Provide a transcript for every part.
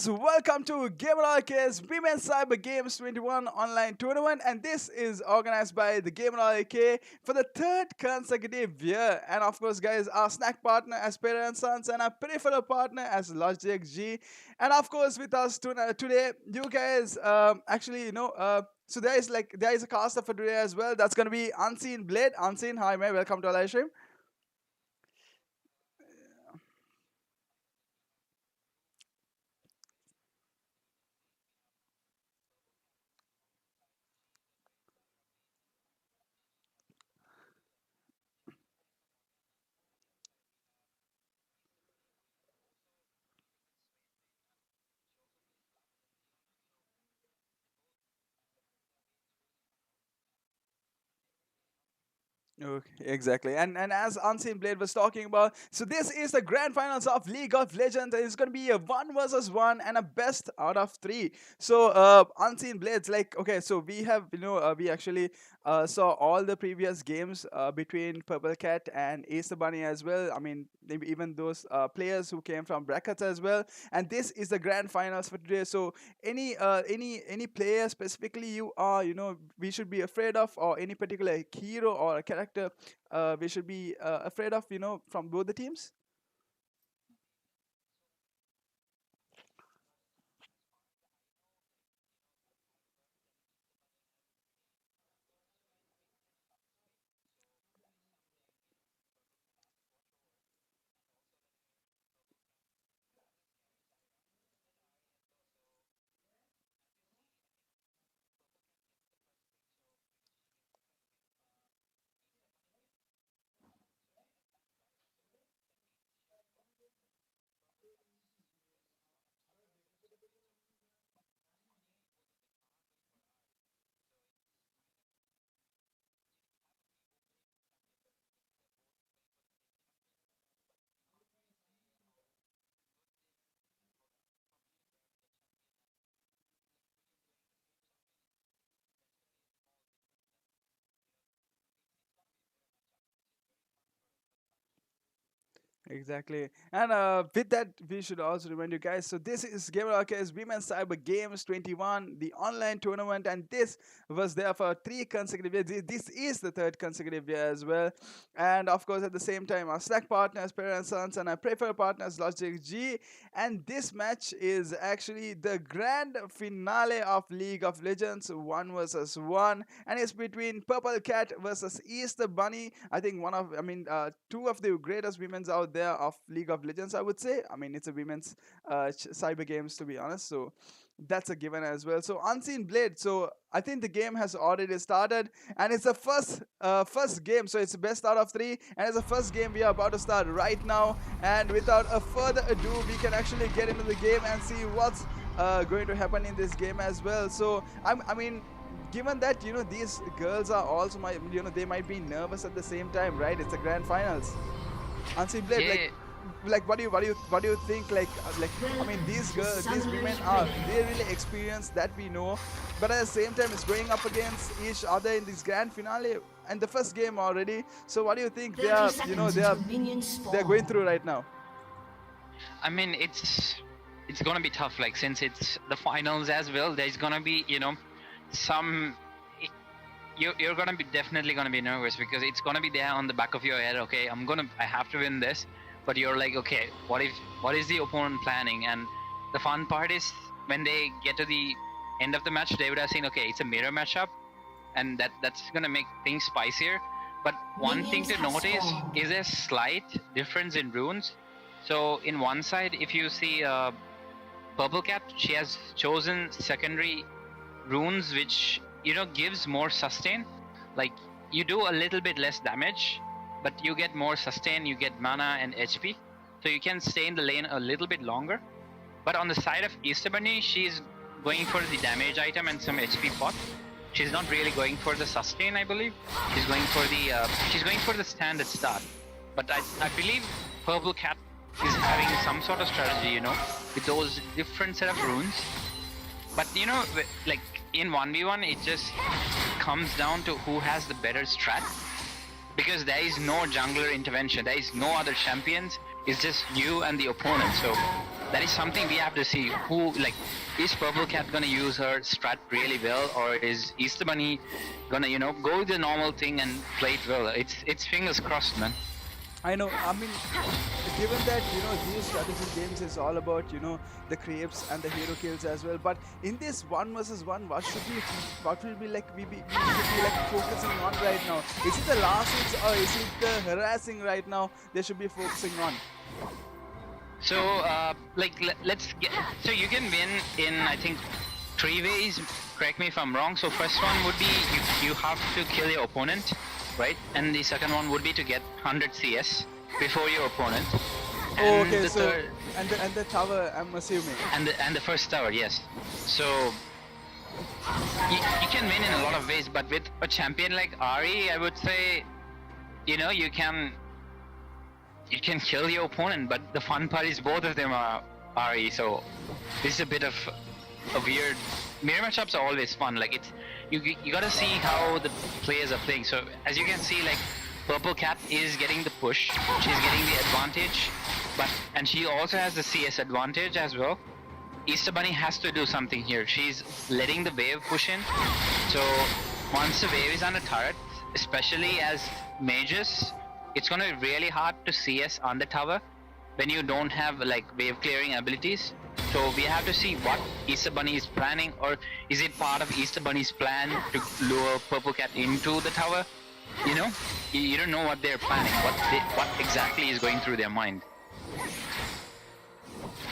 guys, welcome to GamerLK's Women's Cyber Games 21 online tournament, and this is organized by the GamerLK for the third consecutive year. And of course, guys, our snack partner as Parent Sons and our peripheral partner as Logic G. And of course, with us today, you guys so there is a caster for today as well. That's gonna be Unseen Blade. Unseen, hi, man, welcome to our live stream. Okay, exactly. And as Unseen Blade was talking about, so this is the grand finals of League of Legends, and it's gonna be a 1 versus 1 and a best out of 3. So Unseen Blades, like, okay, so we have, we actually saw all the previous games between Purplecat and Easterbunnie as well. I mean, maybe even those players who came from brackets as well. And this is the grand finals for today. So any player specifically you are, we should be afraid of, or any particular hero or a character we should be afraid of, from both the teams? Exactly. And with that, we should also remind you guys. So this is GamerLK's Women's Cyber Games 21, the online tournament, and this was there for 3 consecutive years. This is the third consecutive year as well. And of course, at the same time, our Slack partners, Parent Sons, and our preferred partners, Logic G. And this match is actually the grand finale of League of Legends 1 versus 1, and it's between Purplecat versus Easterbunnie. I think two of the greatest women's out there of League of Legends, I would say. I mean, it's a women's cyber games, to be honest. So that's a given as well. So Unseen Blade. So I think the game has already started, and it's the first game. So it's the best out of 3, and it's the first game we are about to start right now. And without a further ado, we can actually get into the game and see what's going to happen in this game as well. So I mean, given that these girls are also they might be nervous at the same time, right? It's the grand finals. Unseen Blade, Yeah, like what do you think? I mean, these women are really experienced, that we know, but at the same time, it's going up against each other in this grand finale and the first game already. So what do you think they are they're going through right now? I mean it's gonna be tough. Like, since it's the finals as well, there's gonna be some. You're gonna be definitely gonna be nervous because it's gonna be there on the back of your head. Okay, I have to win this, but you're like, okay, what is the opponent planning? And the fun part is when they get to the end of the match, they would have seen, okay, it's a mirror matchup, and that's gonna make things spicier. But one thing to notice is a slight difference in runes. So in one side, if you see Purplecat, she has chosen secondary runes which gives more sustain. Like, you do a little bit less damage, but you get more sustain, you get mana and HP, so you can stay in the lane a little bit longer. But on the side of Easterbunnie, she's going for the damage item and some HP pot. She's not really going for the sustain, I believe. She's going for the standard start. But I believe Purplecat is having some sort of strategy, with those different set of runes. But like in 1v1, it just comes down to who has the better strat, because there is no jungler intervention, there is no other champions, it's just you and the opponent. So that is something we have to see. Who like is Purplecat gonna use her strat really well, or is Easterbunnie gonna go the normal thing and play it well? It's fingers crossed, man. I know. I mean, given that these strategy games is all about the creeps and the hero kills as well. But in this one versus one, what will be like we should be like focusing on right now? Is it the last hits or is it the harassing right now? They should be focusing on. So let's get. So you can win in I think 3 ways. Correct me if I'm wrong. So first one would be you have to kill your opponent, right? And the second one would be to get 100 CS before your opponent. Oh, okay. So and the tower, I'm assuming. And the first tower, yes. So you can win in a lot of ways, but with a champion like Ari, I would say, you can kill your opponent, but the fun part is both of them are Ari. So this is a bit of a weird. Mirror matchups are always fun. Like it's you gotta see how the players are playing. So as you can see, like Purplecat is getting the push. She's getting the advantage, and she also has the CS advantage as well. Easterbunnie has to do something here. She's letting the wave push in. So once the wave is on a turret, especially as mages, it's gonna be really hard to CS on the tower when you don't have like wave clearing abilities. So we have to see what Easterbunnie is planning, or is it part of Easterbunnie's plan to lure Purplecat into the tower? You don't know what they're planning, what exactly is going through their mind.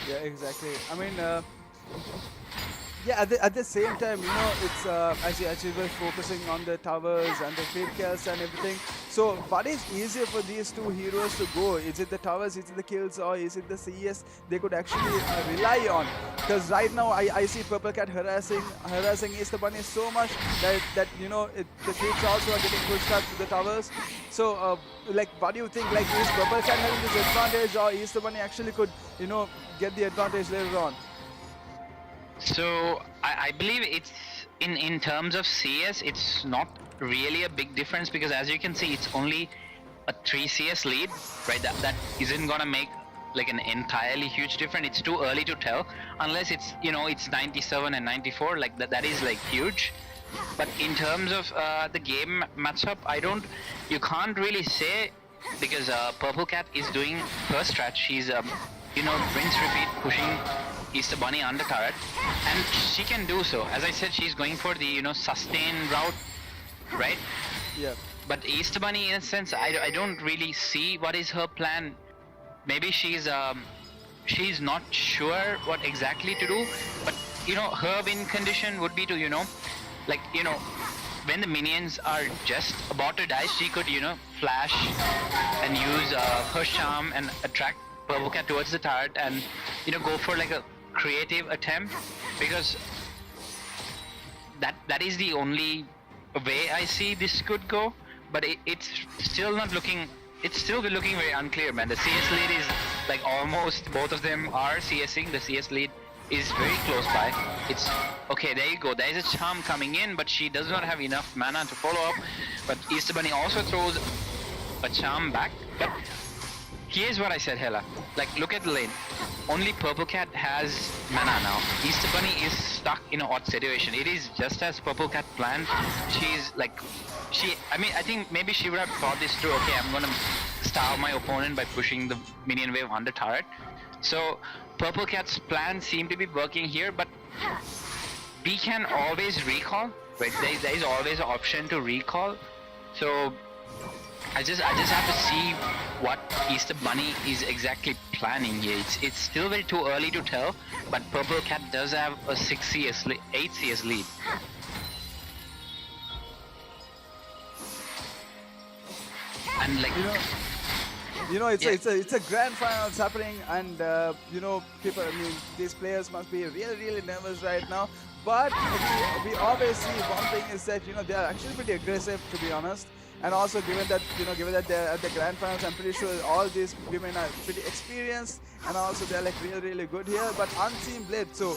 Yeah, exactly. I mean, yeah, at the same time, it's as you were focusing on the towers and the creep kills and everything. So, what is easier for these two heroes to go? Is it the towers, is it the kills, or is it the CS they could actually rely on? Because right now, I see Purplecat harassing Easterbunnie so much that the creeps also are getting pushed up to the towers. So, like, what do you think? Like, is Purplecat having this advantage, or Easterbunnie actually could get the advantage later on? So I believe it's in terms of CS, it's not really a big difference, because as you can see, it's only a 3 CS lead, right? That isn't gonna make like an entirely huge difference. It's too early to tell, unless it's it's 97 and 94, like that is like huge. But in terms of the game matchup, you can't really say, because Purplecat is doing her strat. She's rinse repeat pushing Easterbunnie on the turret, and she can do so. As I said, she's going for the sustain route, right? Yeah. But Easterbunnie, in a sense, I don't really see what is her plan. Maybe she's not sure what exactly to do. But her win condition would be to when the minions are just about to die, she could flash and use her charm and attract Purplecat towards the turret, and go for like a creative attempt, because that is the only way I see this could go. But it's still looking very unclear, man. The CS lead is like almost both of them are CSing. The CS lead is very close by. It's okay, there you go. There is a charm coming in, but she does not have enough mana to follow up. But Easterbunnie also throws a charm back. But here's what I said, Hela. Like, look at the lane. Only Purplecat has mana now. Easterbunnie is stuck in an odd situation. It is just as Purplecat planned. She's like, I think maybe she would have thought this through. Okay, I'm gonna starve my opponent by pushing the minion wave on the turret. So Purplecat's plan seemed to be working here, but we can always recall, right? There is always an option to recall. So I just have to see what Easterbunnie is exactly planning here. It's still very too early to tell, but Purplecat does have a 8 CS lead. And like it's a grand finals happening, and people. I mean, these players must be really nervous right now. But we always see one thing is that they are actually pretty aggressive, to be honest. And also given that they're at the grand finals, I'm pretty sure all these women are pretty experienced, and also they're like really good here. But Unseen Blade, so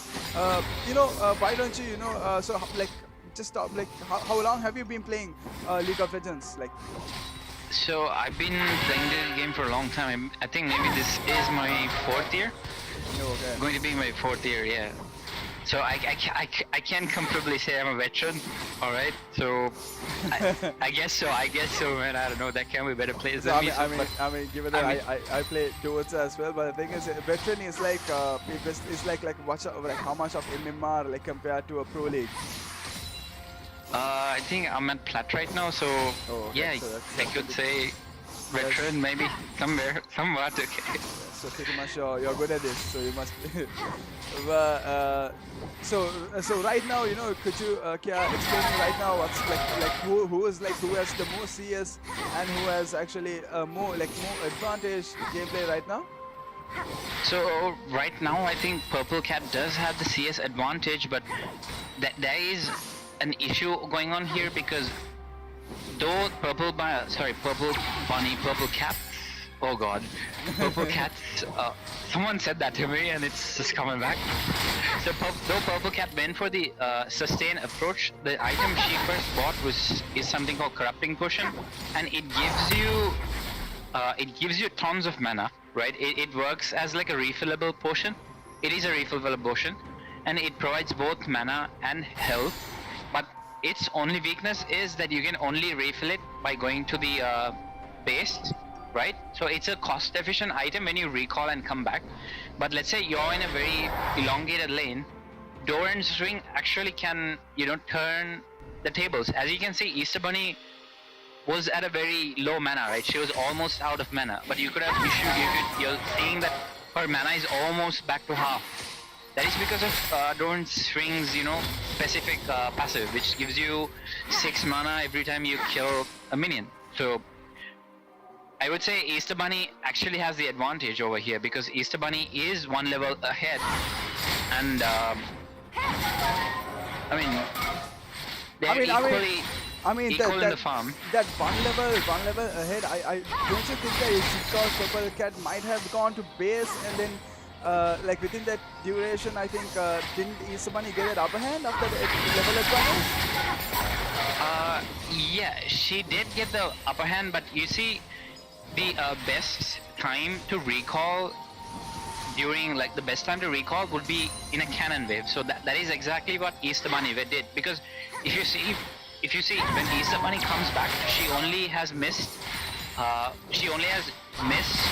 why don't you so like just stop, like how long have you been playing League of Legends, like? So I've been playing this game for a long time. I think maybe this is my 4th year. Okay. Going to be my 4th year, yeah. So I can comfortably say I'm a veteran, all right. So I guess so. I guess so, man. I don't know. That can be better players So than I me. mean, So, I mean, but I mean, given that I mean, I play duels as well, but the thing is, a veteran is like it's like like how much of MMR like compared to a pro league. I think I'm at plat right now. So Oh, okay. yeah, So I could say veteran maybe somewhat. Okay. so pretty much you're good at this. So you must. But so right now, could you explain me right now what's like who has the most CS and who has actually more advantage gameplay right now? So right now, I think Purplecat does have the CS advantage, but there is an issue going on here because though Purplecat, oh god, Purplecat, someone said that to me and it's just coming back. So though Purplecat went for the sustain approach, the item she first bought is something called Corrupting Potion, and it gives you tons of mana, right? It works as like a refillable potion. It is a refillable potion, and it provides both mana and health. But its only weakness is that you can only refill it by going to the base, right? So it's a cost-efficient item when you recall and come back. But let's say you're in a very elongated lane, Doran's ring actually can, turn the tables. As you can see, Easterbunnie was at a very low mana, right? She was almost out of mana, but you're seeing that her mana is almost back to half. That is because of Doran's Ring's, specific passive, which gives you 6 mana every time you kill a minion. So I would say Easterbunnie actually has the advantage over here because Easterbunnie is one level ahead, and they're equally. Equal in the farm. That one level ahead. I don't you think that it's because Purplecat might have gone to base and then like within that duration, I think didn't Easterbunnie get an upper hand after the level advantage? Yeah, she did get the upper hand, but you see, the best time to recall would be in a cannon wave. So that is exactly what Easterbunnie did, because if you see when Easterbunnie comes back, she only has missed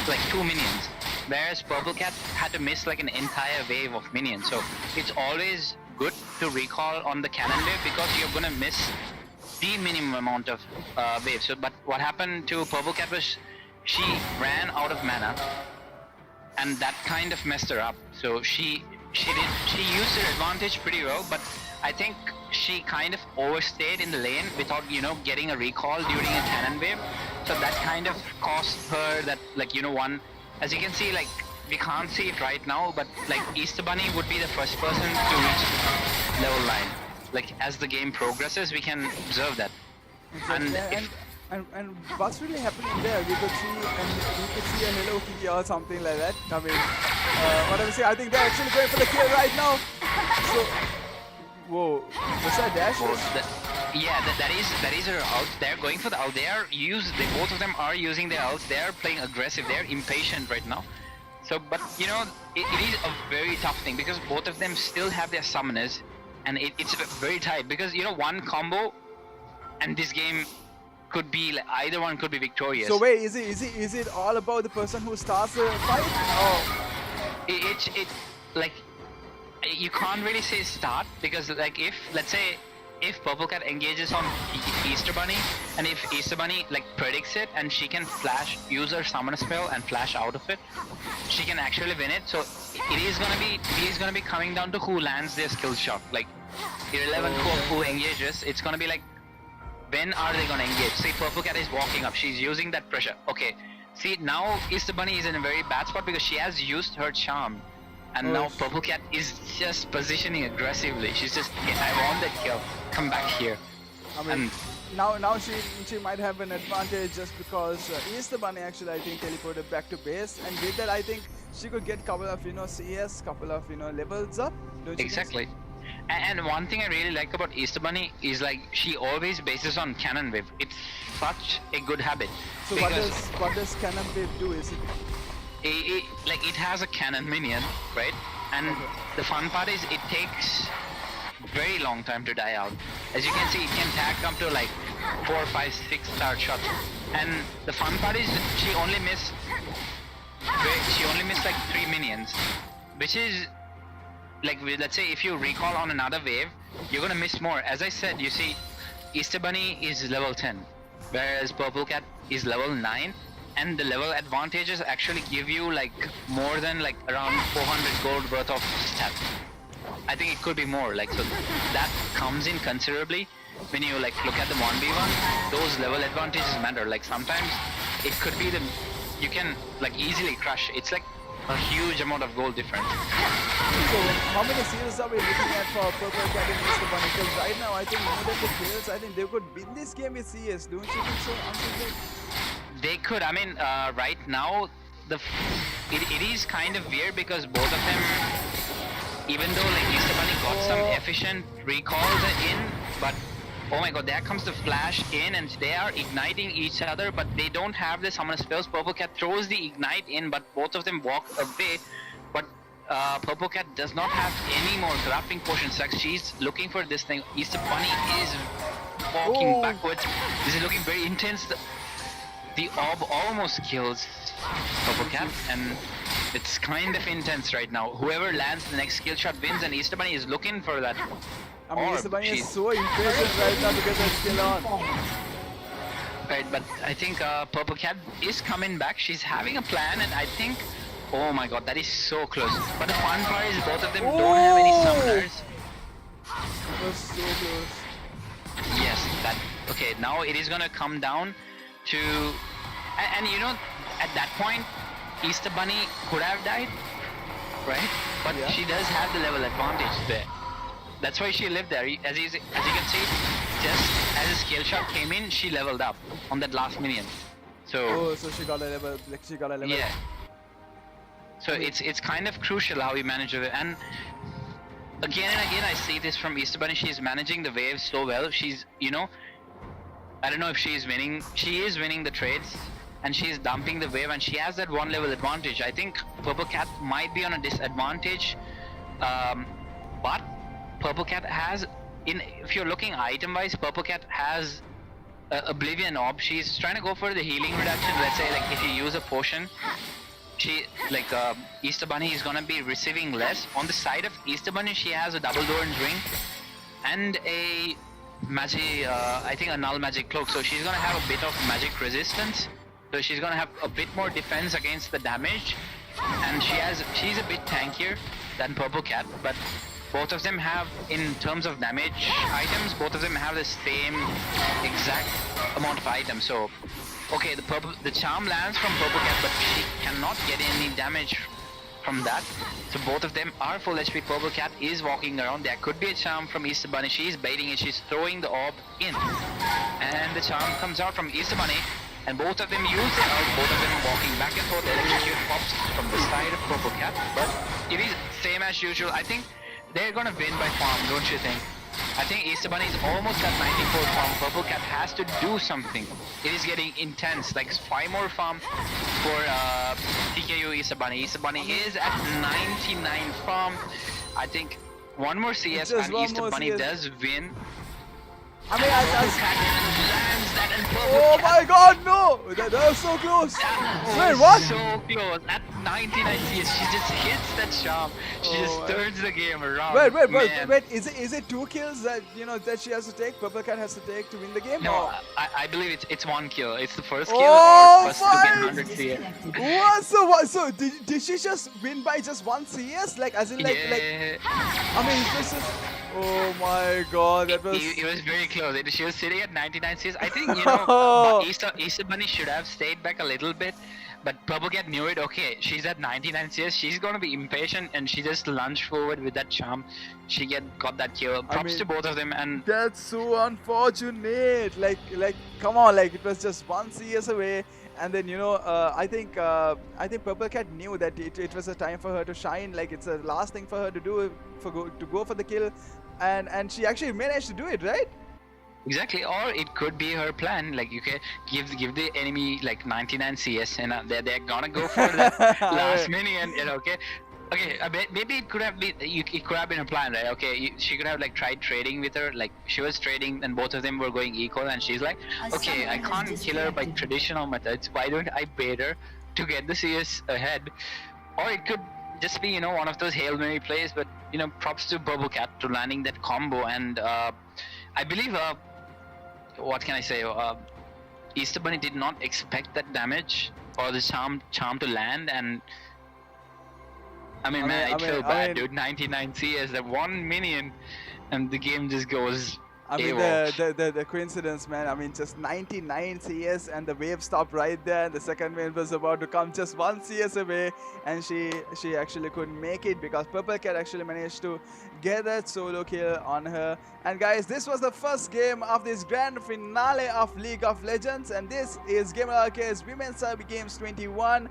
like 2 minions, whereas Purplecat had to miss like an entire wave of minions. So it's always good to recall on the cannon wave because you're gonna miss the minimum amount of waves. So, but what happened to Purplecat was she ran out of mana, and that kind of messed her up. So she used her advantage pretty well, but I think she kind of overstayed in the lane without getting a recall during a cannon wave. So that kind of cost her that one. As you can see, like we can't see it right now, but like Easterbunnie would be the first person to reach level 9. Like as the game progresses, we can observe that. And what's really happening there? We could see a Hello Kitty or something like that. I mean, what I'm saying, I think they're actually going for the kill right now. So, whoa, was that dash? That is her ult. They're going for the ult. Both of them are using their ults. They are playing aggressive. They're impatient right now. So, but it is a very tough thing because both of them still have their summoners, and it's very tight because one combo, and this game could be like either one could be victorious. So wait, is it all about the person who starts the fight? Oh. It like you can't really say start because like let's say if Purplecat engages on Easterbunnie and if Easterbunnie like predicts it and she can use her summon spell and flash out of it, she can actually win it. So it is gonna be coming down to who lands their skill shot. Like irrelevant who engages, it's gonna be like when are they gonna engage? See, Purplecat is walking up. She's using that pressure. Okay. See, now Easterbunnie is in a very bad spot because she has used her charm. And now Purplecat is just positioning aggressively. She's just, I want that kill. Come back here. I mean, now she might have an advantage just because Easterbunnie actually I think teleported back to base, and with that I think she could get couple of CS, couple of levels up. Don't you exactly. And one thing I really like about Easterbunnie is like she always bases on cannon wave. It's such a good habit. So what does cannon wave do? Is like it has a cannon minion, right? And Okay. the fun part is it takes very long time to die out. As you can see, it can tag up to like 4, 5, 6 star shots. And the fun part is she only missed like 3 minions, which is like, let's say if you recall on another wave, you're gonna miss more. As I said, you see, Easterbunnie is level 10, whereas Purplecat is level 9, and the level advantages actually give you like more than like around 400 gold worth of stats. I think it could be more, like, so that comes in considerably when you like look at the 1v1. Those level advantages matter. Like sometimes it could be you can like easily crush. It's like a huge amount of gold difference. So how many series are we looking at for Purplecat and Easterbunnie? Because right now I think more than the kills, I think they could win this game with CS. Don't you think so, Anshul? They could. I mean, right now it is kind of weird because both of them, even though like Easterbunnie got some efficient recalls in, but oh my god, there comes the flash in and they are igniting each other, but they don't have the summon spells. Purplecat throws the ignite in, but both of them walk away. But Purplecat does not have any more corrupting potions. Like she's looking for this thing. Easterbunnie is walking backwards. This is looking very intense. The orb almost kills Purplecat, and it's kind of intense right now. Whoever lands the next skill shot wins, and Easterbunnie is looking for that. I mean, Easterbunnie is so impatient right now because it's still on. Right, but I think Purplecat is coming back. She's having a plan, and I think, oh my god, that is so close. But the fun part is both of them don't have any summoners. That was so close. Yes, that. Okay, now it is gonna come down to, and you know, at that point, Easterbunnie could have died, right? But Yeah. she does have the level advantage there. That's why she lived there. As you can see, just as a skill shot came in, she leveled up on that last minion. So. Oh, so she got a level. Like she got a level. Yeah. So it's kind of crucial how you manage it. And again and again, I see this from Easterbunnie. She's managing the waves so well. She's, you know, I don't know if she's winning. She is winning the trades, and she's dumping the wave, and she has that 1 level advantage. I think Purplecat might be on a disadvantage, but Purplecat has, if you're looking item-wise, Purplecat has Oblivion Orb. She's trying to go for the healing reduction. Let's say like if you use a potion, Easterbunnie is gonna be receiving less. On the side of Easterbunnie, she has a double Doran's ring and a magic, I think a null magic cloak. So she's gonna have a bit of magic resistance. So she's gonna have a bit more defense against the damage, and she's a bit tankier than Purplecat, but both of them have, in terms of damage items, both of them have the same exact amount of items. So, okay, the charm lands from Purplecat, but she cannot get any damage from that. So both of them are full HP. Purplecat is walking around. There could be a charm from Easterbunnie. She's baiting it. She's throwing the orb in, and the charm comes out from Easterbunnie. And both of them use it out, both of them walking back and forth. Electrocute pops from the side of Purplecat, but it is same as usual. I think they're gonna win by farm, don't you think? I think Easterbunnie is almost at 94 farm. Purplecat has to do something. It is getting intense, like 5 more farm for TKU Easterbunnie. Easterbunnie is at 99 farm. I think one more CS and Easterbunnie does win. I mean, lands that, and oh my god, no! That was so close! Wait, what? So close. At 99 CS, she just hits that charm. She just turns the game around. Wait, is it 2 kills that, you know, that she has to take, Purplecat has to take to win the game? No, I believe it's 1 kill. It's the first kill or first to get 100 CS. What? So did she just win by just 1 CS? Like, as in, like, I mean, this is... Oh my god, that was... It was very close. She was sitting at 99 CS. I think, you know, Easterbunnie should have stayed back a little bit, but Purplecat knew it. Okay, she's at 99 CS. She's gonna be impatient, and she just lunged forward with that charm. She got that kill. Props to both of them. And that's so unfortunate. Like, come on, like, it was just 1 CS away. And then, you know, I think Purplecat knew that it was a time for her to shine. Like, it's the last thing for her to do, to go for the kill, and she actually managed to do it, right? Exactly, or it could be her plan. Like you can give the enemy like 99 CS, and they're gonna go for that last minion. Okay, okay. Maybe it could have been it could have been a plan, right? Okay, she could have like tried trading with her. Like she was trading, and both of them were going equal, and she's like, okay, I can't kill her by traditional methods. Why don't I bait her to get the CS ahead? Or it could just be one of those Hail Mary plays. But props to Purplecat to landing that combo, and I believe what can I say? Easterbunnie did not expect that damage or the charm to land, and it felt bad, dude. 99 CS, that one minion, and the game just goes. I mean, the coincidence, man. I mean, just 99 CS and the wave stopped right there. And the second wave was about to come just 1 CS away, and she actually couldn't make it because Purplecat actually managed to get that solo kill on her. And guys, this was the first game of this grand finale of League of Legends, and this is GamerLK's Women's Cyber Games 21.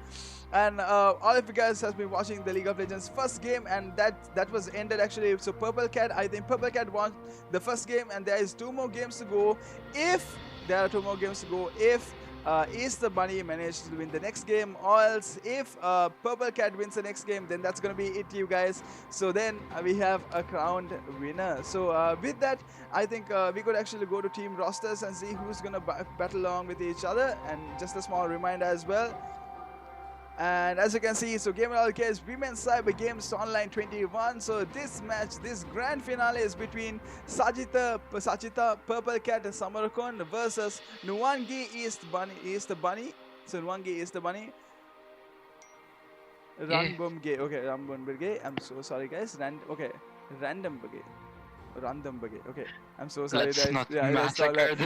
And all of you guys has been watching the League of Legends first game, and that was ended actually. So Purplecat, I think Purplecat won the first game, and there is 2 more games to go. If there are 2 more games to go, if Easterbunnie manages to win the next game, or else if Purplecat wins the next game, then that's gonna be it, you guys. So then we have a crowned winner. So with that, I think we could actually go to team rosters and see who's gonna battle along with each other. And just a small reminder as well. And as you can see, so GamerLK's Women's Cyber Games Online 21. So this match, this grand finale is between Sajitha, Purplecat, and Samarakoon versus Nuwangi Easterbunnie. So Nuwangi Easterbunnie. Randombage. Okay, Randombage. I'm so sorry, guys. Randombage. Okay, I'm so sorry, Let's guys. not Yeah, massacre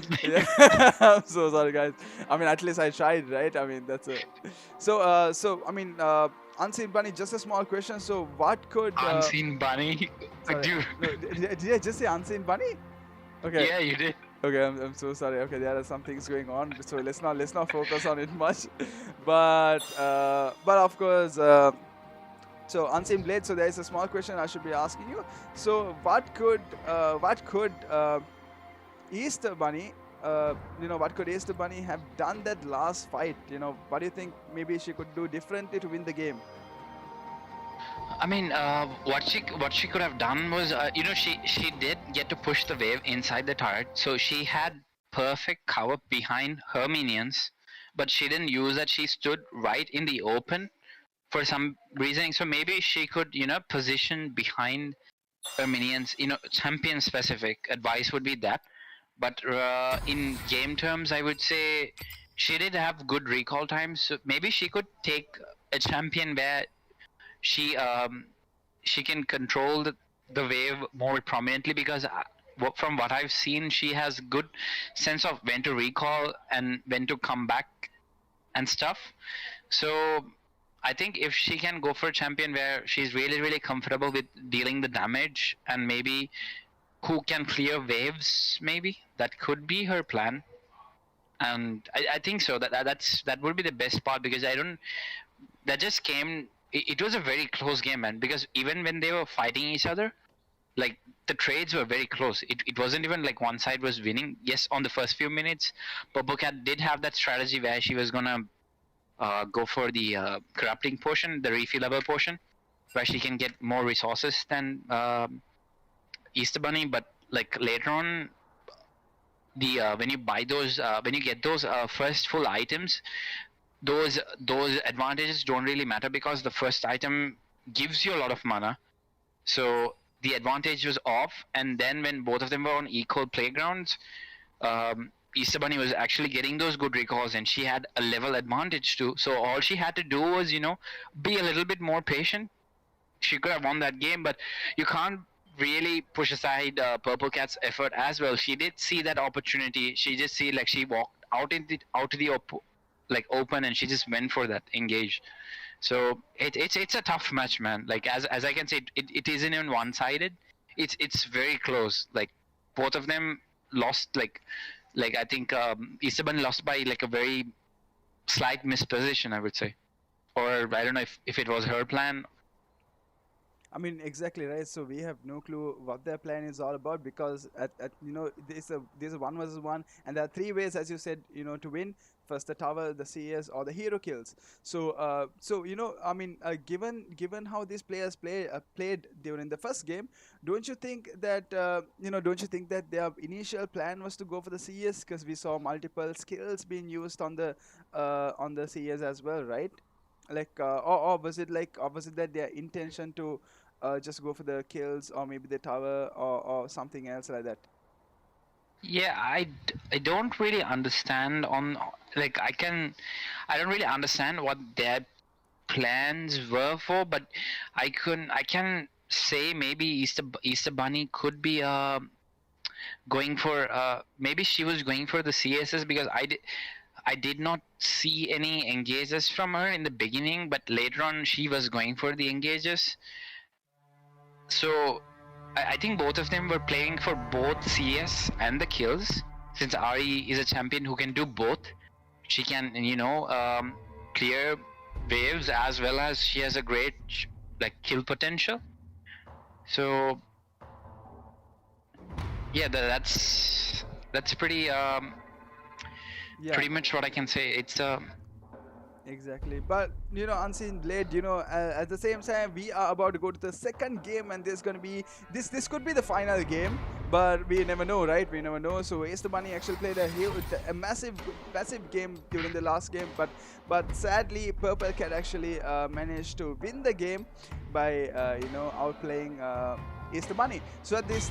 I'm so sorry, guys. I mean, at least I tried, right? I mean, that's it. So, I mean, Unseen Bunny, just a small question. So, what could Unseen Bunny? Dude. No, did I just say Unseen Bunny? Okay. Yeah, you did. Okay, I'm so sorry. Okay, there are some things going on, so let's not focus on it much. But of course. So Unseen Blade. So there is a small question I should be asking you. So what could Easterbunnie, what could Easterbunnie have done that last fight? What do you think? Maybe she could do differently to win the game. I mean, what she could have done was, she did get to push the wave inside the turret, so she had perfect cover behind her minions, but she didn't use that. She stood right in the open for some reason. So maybe she could, position behind her minions. Champion specific advice would be that. But in game terms, I would say she did have good recall times. So maybe she could take a champion where she can control the wave more prominently, because from what I've seen, she has good sense of when to recall and when to come back and stuff. So I think if she can go for a champion where she's really, really comfortable with dealing the damage, and maybe who can clear waves, maybe that could be her plan. And I think so. That would be the best part, because that just came. It was a very close game, man. Because even when they were fighting each other, like the trades were very close. It wasn't even like one side was winning. Yes, on the first few minutes, Purplecat did have that strategy where she was gonna go for the corrupting portion, the refillable portion, where she can get more resources than Easterbunnie. But like later on, the when you buy those, when you get those first full items, those advantages don't really matter, because the first item gives you a lot of mana. So the advantage was off, and then when both of them were on equal playgrounds, Easterbunnie was actually getting those good recalls, and she had a level advantage too. So all she had to do was, be a little bit more patient. She could have won that game, but you can't really push aside Purplecat's effort as well. She did see that opportunity. She just see, like, she walked out to the open, and she just went for that engage. So it's a tough match, man. Like as I can say, it isn't even one-sided. It's very close. Like both of them lost. Like I think Easterbunnie lost by like a very slight misposition, I would say, or I don't know if it was her plan. I mean, exactly right. So we have no clue what their plan is all about because at there's a one versus one, and there are three ways, as you said, to win. First, the tower, the CS, or the hero kills. So I mean, given how these players played during the first game, don't you think that their initial plan was to go for the CS because we saw multiple skills being used on the CS as well, right? Or was it that their intention to just go for the kills or maybe the tower or something else like that? Yeah, I don't really understand on, like, I don't really understand what their plans were for, but I can say maybe Easter Bunny could be going for maybe she was going for the CSS, because I did not see any engages from her in the beginning, but later on she was going for the engages. So I think both of them were playing for both CS and the kills. Since Ari is a champion who can do both, she can, clear waves as well as she has a great like kill potential. So yeah, that's Yeah, pretty much what I can say. It's exactly. But Unseen Blade, at the same time, we are about to go to the second game, and there's gonna be this could be the final game, but we never know, right? We never know. So Ace the Bunny actually played a massive game during the last game, but sadly, Purple Cat actually managed to win the game by outplaying. Is the money. So this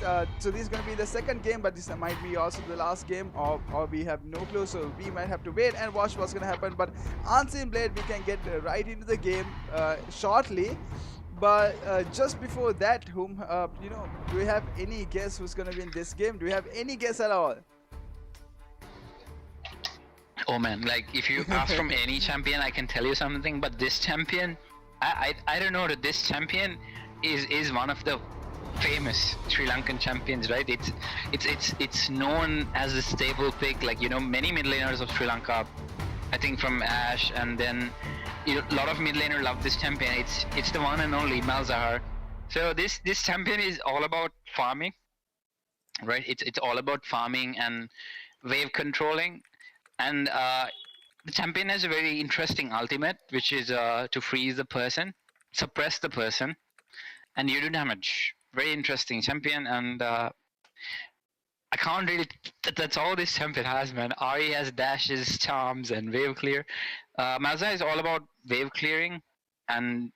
is gonna be the second game, but this might be also the last game, or we have no clue. So we might have to wait and watch what's gonna happen. But Unseen Blade, we can get right into the game shortly. But just before that, do we have any guess who's gonna win this game? Do we have any guess at all? oh man, like if you ask from any champion, I can tell you something. But this champion, I don't know that this champion is one of the famous Sri Lankan champions, right? It's known as a staple pick. Like many mid laners of Sri Lanka, I think from Ash, and then a lot of mid laner love this champion. It's the one and only Malzahar. So this champion is all about farming, right? It's all about farming and wave controlling, and the champion has a very interesting ultimate, which is to freeze the person, suppress the person, and you do damage. Very interesting champion, and I can't really. That's all this champion has, man. Ari has dashes, charms, and wave clear. Malza is all about wave clearing and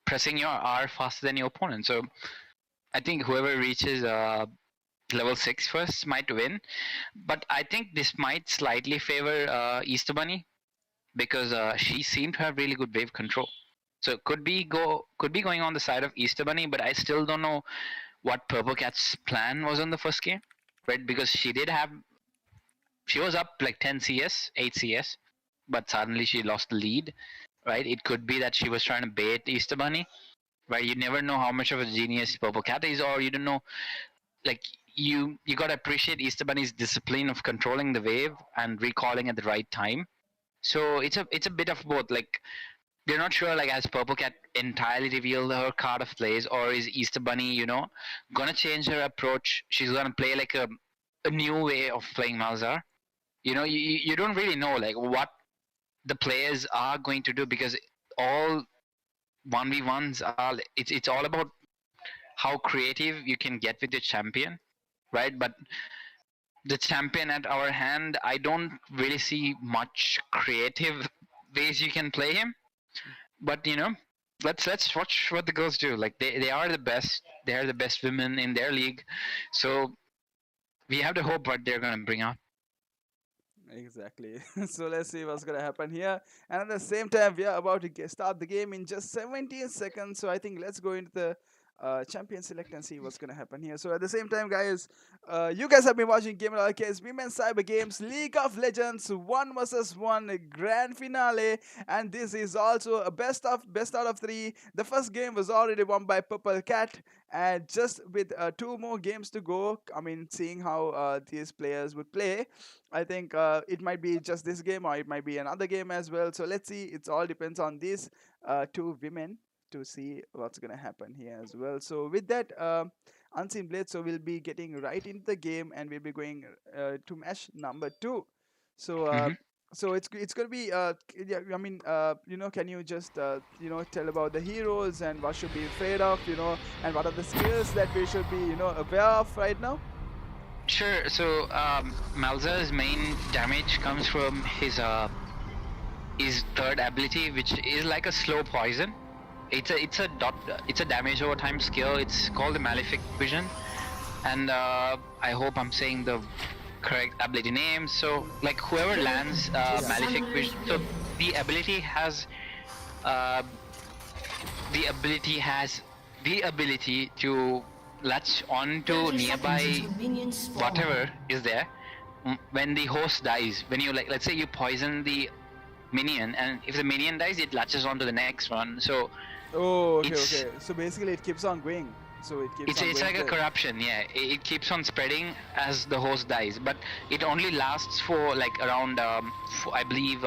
pressing your R faster than your opponent. So I think whoever reaches level 6 first might win. But I think this might slightly favor Easterbunnie, because she seemed to have really good wave control. So it could be going on the side of Easterbunnie, but I still don't know what Purplecat's plan was on the first game, right? Because she was up like 10 CS, 8 CS, but suddenly she lost the lead, right? It could be that she was trying to bait Easterbunnie, right? You never know how much of a genius Purplecat is, or you don't know, like you gotta appreciate Easterbunnie's discipline of controlling the wave and recalling at the right time. So it's a bit of both. Like they're not sure, like, has Purplecat entirely revealed her card of plays, or is Easterbunnie, gonna change her approach? She's gonna play like a new way of playing Malzar. You don't really know like what the players are going to do, because all 1v1s are, it's all about how creative you can get with your champion, right? But the champion at our hand, I don't really see much creative ways you can play him. But let's watch what the girls do. Like they are the best. They are the best women in their league. So we have to hope what they're gonna bring out. Exactly. So let's see what's gonna happen here. And at the same time, we are about to start the game in just 17 seconds. So I think let's go into the champion select and see what's gonna happen here. So at the same time, guys, you guys have been watching GamerLK's Women's Cyber Games League of Legends one versus one grand finale, and this is also a best out of three. The first game was already won by Purple Cat, and just with two more games to go, I mean, seeing how these players would play, I think it might be just this game or it might be another game as well. So let's see. It all depends on these two women. to see what's gonna happen here as well. So with that, Unseen Blade, so we'll be getting right into the game and we'll be going to match number 2. So Hmm. so it's gonna be yeah, I mean can you just tell about the heroes and what should be afraid of, and what are the skills that we should be aware of right now? Sure. So Malza's main damage comes from his third ability, which is like a slow poison. It's a damage over time skill. It's called the Malefic Vision, and I hope I'm saying the correct ability name. So like whoever lands Malefic Vision, so the ability has uh, the ability has the ability to latch onto nearby whatever is there when the host dies. When you, like, let's say you poison the minion, and if the minion dies, it latches onto the next one. So Oh, okay, it's okay. So basically, it keeps on going. So it keeps on it's going. like a Till... corruption. Yeah, it keeps on spreading as the host dies, but it only lasts for like around I believe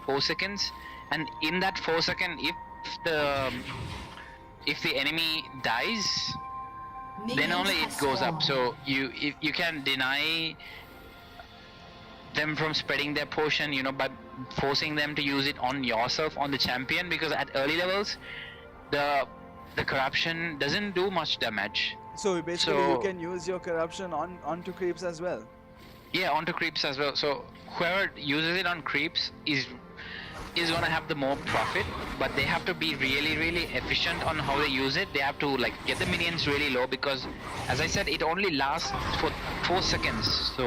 4 seconds. And in that 4 second, the if the enemy dies, then only it goes up. So you can deny them from spreading their potion, by forcing them to use it on yourself, on the champion, because at early levels the corruption doesn't do much damage. So basically, you So can use your corruption onto creeps as well. yeah, onto creeps as well. So whoever uses it on creeps is gonna have the more profit, but they have to be really really efficient on how they use it. They have to like get the minions really low, because as I said, it only lasts for 4 seconds. So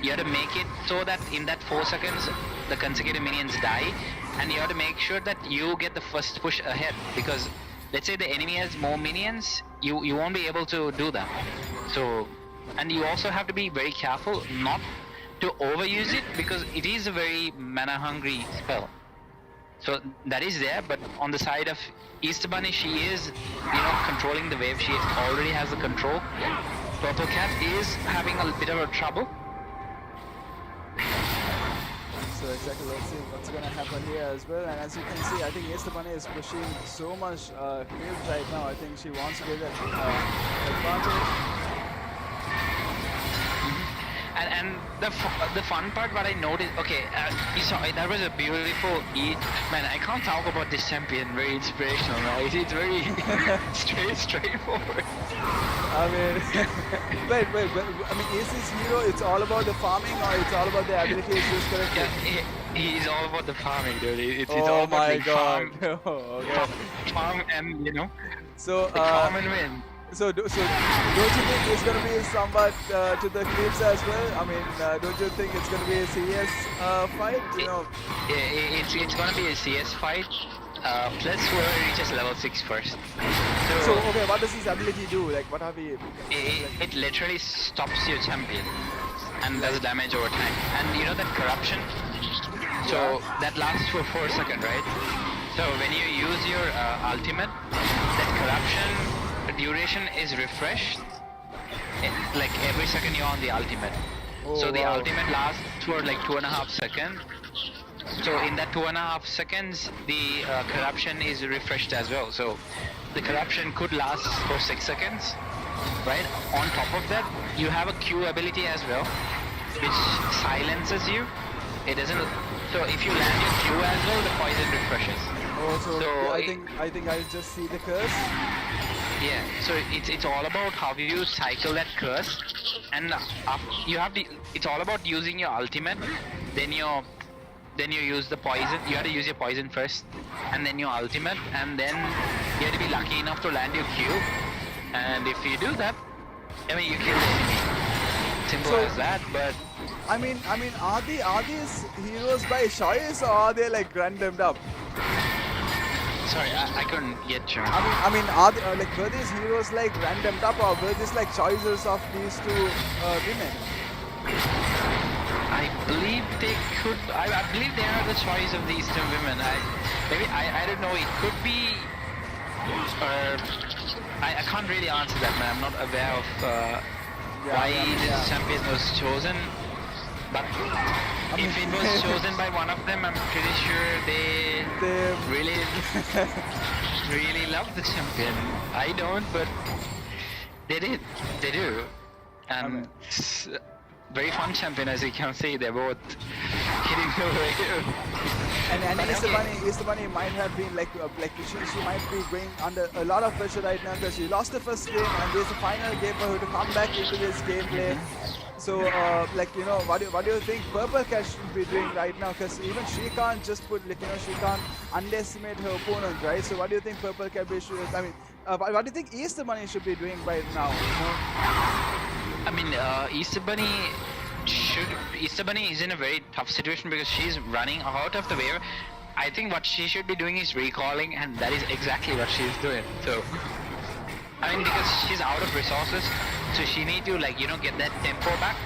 you have to make it so that in that 4 seconds the consecutive minions die, and you have to make sure that you get the first push ahead, because let's say the enemy has more minions, you won't be able to do that. So, and you also have to be very careful not to overuse it, because it is a very mana hungry spell. So that is there, but on the side of Easterbunnie, she is controlling the wave. She already has the control. Purplecat is having a bit of a trouble. So exactly, let's see what's gonna happen here as well. And as you can see, I think Easterbunnie is pushing so much creeps right now. I think she wants to get that advantage. And the fun part, what I noticed, okay, you saw that was a beautiful man. I can't talk about this champion, very inspirational, right? It's very straightforward. I mean, wait. I mean, is this hero? It's all about the farming, or it's all about the ability to use correctly? Yeah, he's all about the farming, dude. It's Oh all about my like god! Oh, okay. farm and So, like farm and win. So don't you think it's gonna be somewhat to the clips as well? I mean, don't you think it's gonna be a serious fight? It's gonna be a CS fight. Plus whoever reaches level 6 first. So okay, what does his ability do? Like, what have we? It literally stops your champion and does damage over time. And you know that corruption? So that lasts for 4 seconds, right? So when you use your ultimate, that corruption duration is refreshed like every second you're on the ultimate. So the ultimate lasts for like 2.5 seconds. So in that 2.5 seconds, the corruption is refreshed as well. So the corruption could last for 6 seconds, right? On top of that, you have a Q ability as well, which silences you. It doesn't. So if you land your Q as well, the poison refreshes. Oh, so I think I just see the curse. Yeah, so it's all about how you cycle that curse, and you have the. It's all about using your ultimate, then you use the poison. You have to use your poison first, and then your ultimate, and then you have to be lucky enough to land your Q. And if you do that, I mean you kill the enemy. Simple as that. But I mean, are these heroes by choice, or are they like randomed up? sorry, I couldn't get you. I mean, are they, were these heroes like randomed up, or were these like choices of these two women? I believe they could. I believe they are the choice of these two women. I don't know. It could be. I can't really answer that, man. I'm not aware of why this champion was chosen. But mean, if it was chosen by one of them, I'm pretty sure they really, really love the champion. I don't, but they did. They do. I And mean, very fun champion, as you can see. They're both hitting the way. and But okay. Easterbunnie might have been like she might be going under a lot of pressure right now because she lost the first game and there's a final game for her to come back into this gameplay. So, like, you know, what do you think Purplecat should be doing right now? Because even she can't just put, like, you know, she can't underestimate her opponent, right? So, what do you think Purplecat should? I mean, what do you think Easterbunnie should be doing right now? You know? I mean, Easterbunnie is in a very tough situation because she's running out of the wave. I think what she should be doing is recalling, and that is exactly what she's doing. So, I mean, because she's out of resources, so she need to, like, you know, get that tempo back.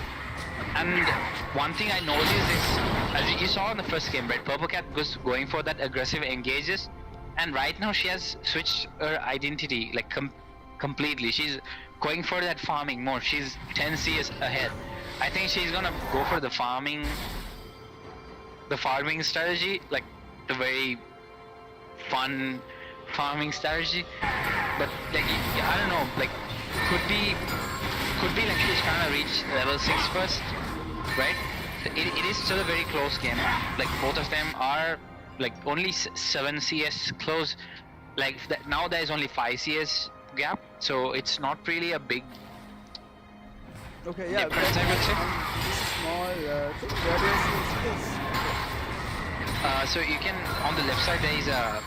And one thing I noticed is, as you saw in the first game, right, Purplecat was going for that aggressive engages, and right now she has switched her identity, like, completely. She's going for that farming more. She's 10 CS ahead. I think she's gonna go for the farming strategy, like the very fun farming strategy. But like, I don't know, like could be like she's trying to reach level 6 first, right? It is still a very close game. Like both of them are like only 7 CS close. Like now there is only 5 CS gap, so it's not really a big Okay, yeah. difference, I would say. This is small thing. Where do you see this? So you can, on the left side there is a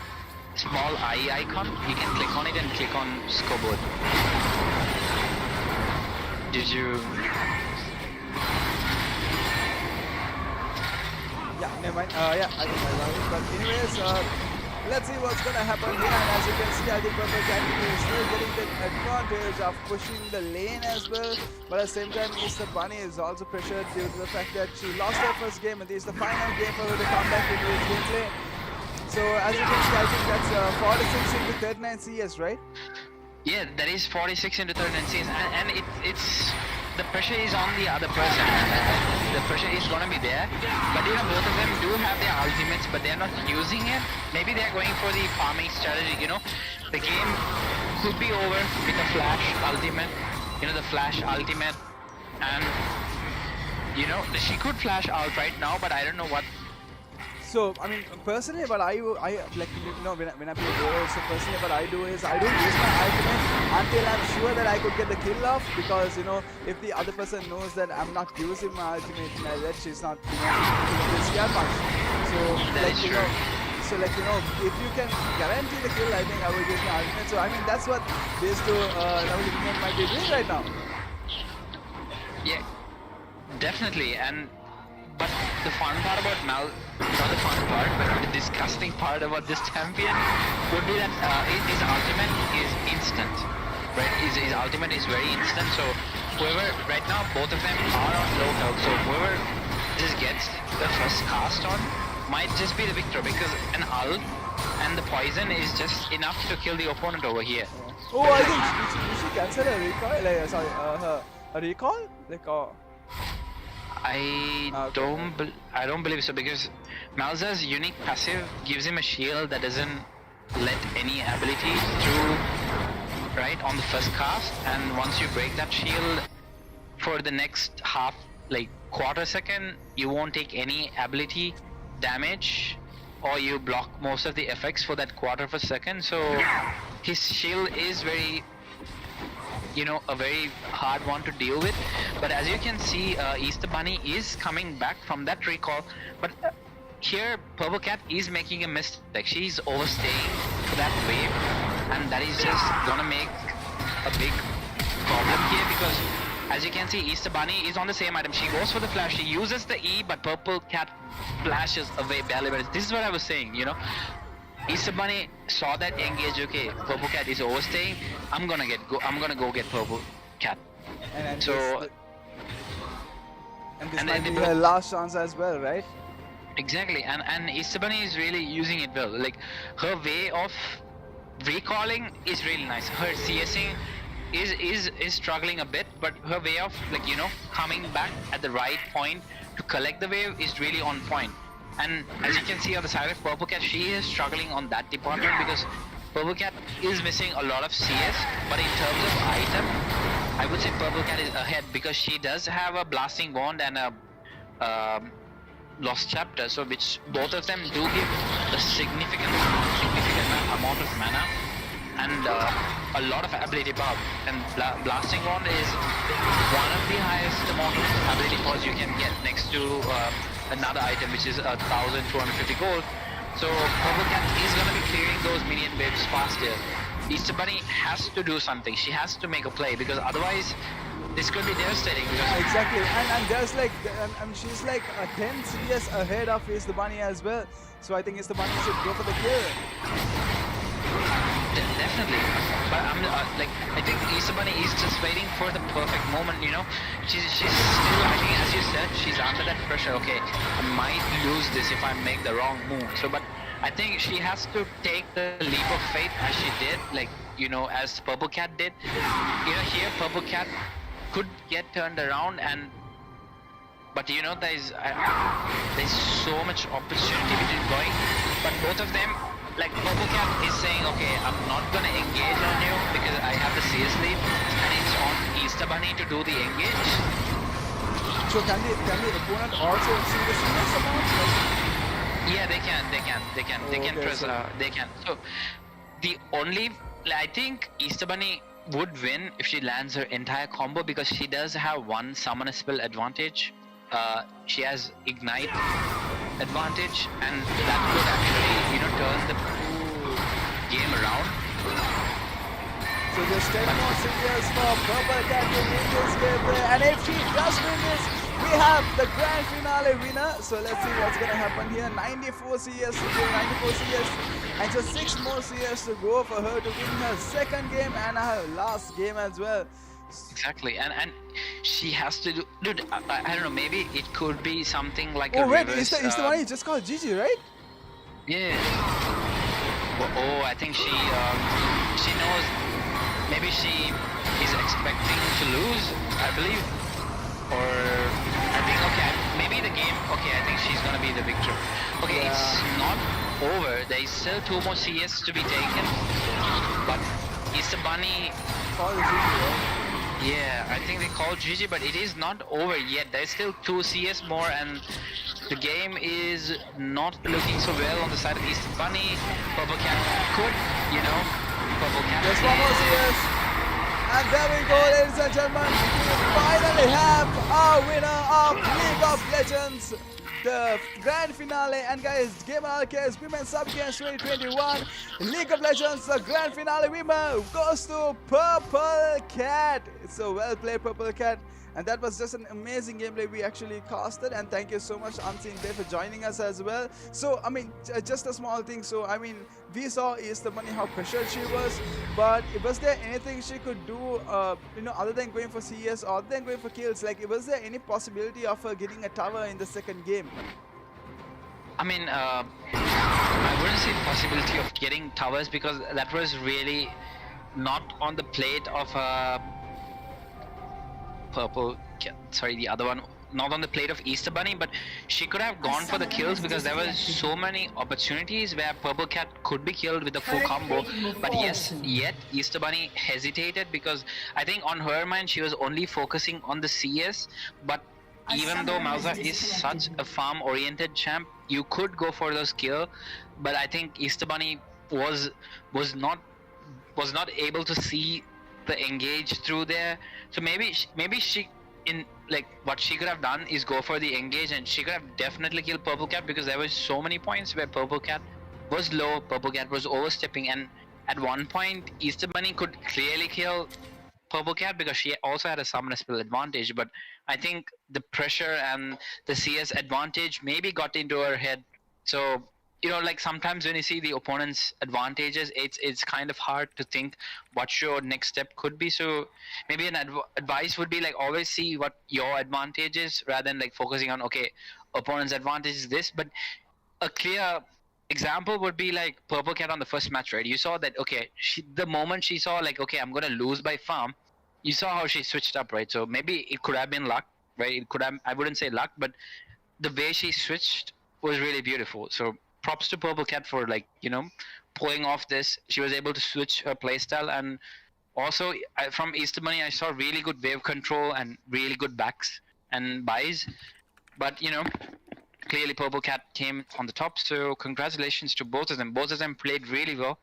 small eye icon. You can click on it and click on scoreboard. Did you? Yeah, never mind. Yeah, I think I got it. But anyways, let's see what's gonna happen here. And as you can see, I think Purplecat is still getting the advantage of pushing the lane as well. But at the same time, Easterbunnie is also pressured due to the fact that she lost her first game, and this is the final game for her to come back into this gameplay. So as you can see, I think that's 46 into 39 CS, right? Yeah, that is 46 into 39 CS, and it's the pressure is on the other person. The pressure is gonna be there, but you know both of them do have their ultimates, but they're not using it. Maybe they're going for the farming strategy. You know, the game could be over with a flash ultimate. You know, the flash ultimate, and you know she could flash out right now, but I don't know what. So I mean, personally, what I like, you know, when I play Doro, so personally, what I do is I don't use my ultimate until I'm sure that I could get the kill off, because you know, if the other person knows that I'm not using my ultimate, that she's not, you know, this guy much. So like you know, so like you know, if you can guarantee the kill, I think I will use my ultimate. So I mean, that's what these two level might be doing right now. Yeah, definitely. And but the fun part about Mal, not the fun part, but the disgusting part about this champion would be that his ultimate is instant, right? His ultimate is very instant. So whoever right now, both of them are on low health. So whoever just gets the first cast on might just be the victor, because an ult and the poison is just enough to kill the opponent over here. Oh, I think she cancel a recall. Like, sorry, a recall? Like, I don't believe so, because Malza's unique passive gives him a shield that doesn't let any ability through, right, on the first cast, and once you break that shield for the next half, like quarter second, you won't take any ability damage, or you block most of the effects for that quarter of a second. So his shield is very, you know, a very hard one to deal with. But as you can see, Easterbunnie is coming back from that recall, but here Purplecat is making a mistake. She's overstaying for that wave, and that is just gonna make a big problem here, because as you can see, Easterbunnie is on the same item. She goes for the flash, she uses the E, but Purplecat flashes away barely. But this is what I was saying, you know, Easterbunnie saw that engage. Okay, Purplecat is overstaying. I'm gonna go get Purplecat. and So this might be her last chance as well, right? exactly, and Easterbunnie is really using it well. Like her way of recalling is really nice. Her CSing is struggling a bit, but her way of coming back at the right point to collect the wave is really on point. And as you can see on the side of Purplecat, she is struggling on that department because Purplecat is missing a lot of CS. But in terms of item, I would say Purplecat is ahead because she does have a blasting wand and a lost chapter, so which both of them do give a significant amount of mana and a lot of ability power. And blasting wand is one of the highest amount of ability powers you can get next to another item which is 1250 gold. So Purplecat is going to be clearing those minion waves faster. Easterbunnie has to do something. She has to make a play because otherwise this could be devastating. Exactly, and there's like, and she's like a 10 CS ahead of Easterbunnie as well. So I think Easterbunnie should go for the kill. Definitely, but I'm I think Easterbunnie is just waiting for the perfect moment. She's still, I think, as you said, she's under that pressure. Okay, I might lose this if I make the wrong move. So, but I think she has to take the leap of faith as she did, as Purplecat did. Here Purplecat could get turned around, but there's so much opportunity between going, but both of them. Like Purplecat is saying, okay, I'm not gonna engage on you because I have the CS lead, and it's on Easterbunnie to do the engage. So can the opponent also see the CS amount? Yeah, they can press. They can. So the only, I think Easterbunnie would win if she lands her entire combo because she does have one summon spell advantage. She has ignite advantage, and that could actually turn the game around. So just 10 more series for Purplecat to win this game, and if she does win this, we have the grand finale winner. So let's see what's gonna happen here. 94 CS to go, 94 CS, and just 6 more CS to go for her to win her second game and her last game as well. Exactly, and she has to do. Dude, I don't know. Maybe it could be something like a reverse. Oh wait, is the one you just called Gigi, right? Yeah. Oh, I think she knows. Maybe she is expecting to lose, I believe, or I think maybe the game. Okay, I think she's gonna be the victor. Okay, yeah. It's not over. There is still 2 more CS to be taken, but Easterbunnie. Yeah, I think they called GG, but it is not over yet. There's still 2 CS more, and the game is not looking so well on the side of Easterbunnie. Purplecat could, Purplecat. Just 1 more CS. And there we go, ladies and gentlemen. We finally have our winner of League of Legends, the grand finale. And guys, GamerLK's Women's Sub Games 2021 League of Legends, the grand finale winner goes to Purplecat. So well played, Purplecat. And that was just an amazing gameplay we actually casted, and thank you so much Unseen Bay for joining us as well. So I mean, just a small thing. So I mean, we saw Easterbunnie how pressured she was, but was there anything she could do, other than going for CS, or other than going for kills? Like, was there any possibility of her getting a tower in the second game? I mean, I wouldn't say possibility of getting towers because that was really not on the plate of Sorry, the other one, not on the plate of Easterbunnie, but she could have gone for the kills because there was so many opportunities where Purplecat could be killed with a full combo. But yet Easterbunnie hesitated because I think on her mind she was only focusing on the CS. But even though Mausa is such a farm-oriented champ, you could go for those kills. But I think Easterbunnie was not able to see the engage through there. So maybe she what she could have done is go for the engage, and she could have definitely killed Purplecat because there was so many points where Purplecat was low, Purplecat was overstepping, and at one point Easterbunnie could clearly kill Purplecat because she also had a summon spell advantage. But I think the pressure and the CS advantage maybe got into her head. So sometimes when you see the opponent's advantages, it's kind of hard to think what your next step could be. So maybe an advice would be always see what your advantage is rather than focusing on opponent's advantage is this. But a clear example would be like Purplecat on the first match, right? You saw that, okay, the moment she saw like, okay, I'm gonna lose by farm, you saw how she switched up, right? So maybe it could have been luck, right? It could have, I wouldn't say luck, but the way she switched was really beautiful. So props to Purplecat for like, pulling off this. She was able to switch her playstyle, and also from Easterbunnie, I saw really good wave control and really good backs and buys. But clearly Purplecat came on the top. So congratulations to both of them. Both of them played really well.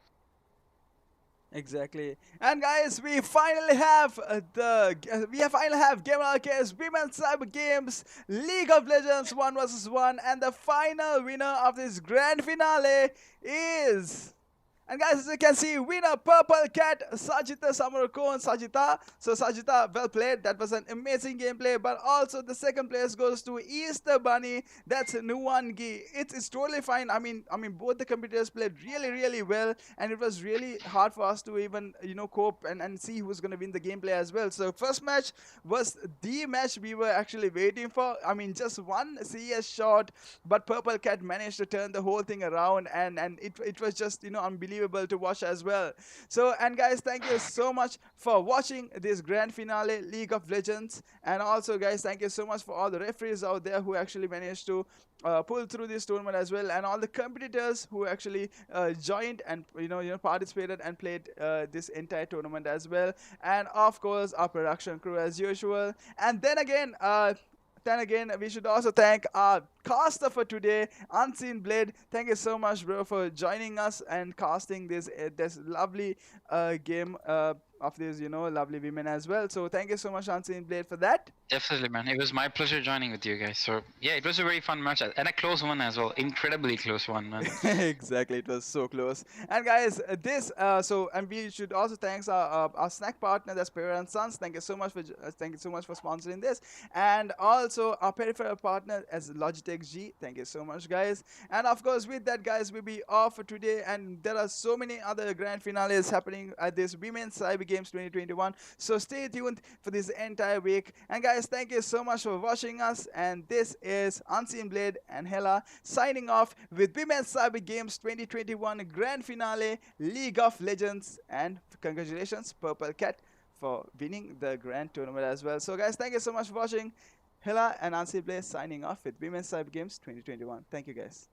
Exactly. And guys, we finally have GamerLK's Women's Cyber Games League of Legends 1 vs 1, and the final winner of this grand finale is, and guys, as you can see, winner Purplecat, Sajitha Samarakoon, Sajitha. So Sajitha, well played. That was an amazing gameplay. But also the second place goes to Easterbunnie. That's Nuwangi. It's totally fine. I mean, both the competitors played really, really well, and it was really hard for us to even cope and see who's gonna win the gameplay as well. So first match was the match we were actually waiting for. I mean, just one CS shot, but Purplecat managed to turn the whole thing around, and it was just unbelievable to watch as well. So, and guys, thank you so much for watching this grand finale League of Legends, and also guys, thank you so much for all the referees out there who actually managed to pull through this tournament as well, and all the competitors who actually joined and participated and played this entire tournament as well, and of course our production crew as usual. And then again, we should also thank our caster for today, Unseen Blade. Thank you so much, bro, for joining us and casting this lovely game of these lovely women as well. So thank you so much, Unseen Blade, for that. Definitely, man. It was my pleasure joining with you guys. So yeah, it was a very fun match and a close one as well. Incredibly close one, man. Exactly, it was so close. And guys, and we should also thank our snack partner, that's Parent Sons. Thank you so much for sponsoring this, and also our peripheral partner as Logitech G. Thank you so much, guys. And of course, with that, guys, we'll be off for today. And there are so many other grand finales happening at this Women's Cyber Games 2021. So stay tuned for this entire week. And guys, thank you so much for watching us. And this is Unseen Blade and Hela signing off with Women's Cyber Games 2021 Grand Finale League of Legends. And congratulations, Purplecat, for winning the grand tournament as well. So guys, thank you so much for watching. Hela and Unseen Blade signing off with Women's Cyber Games 2021. Thank you, guys.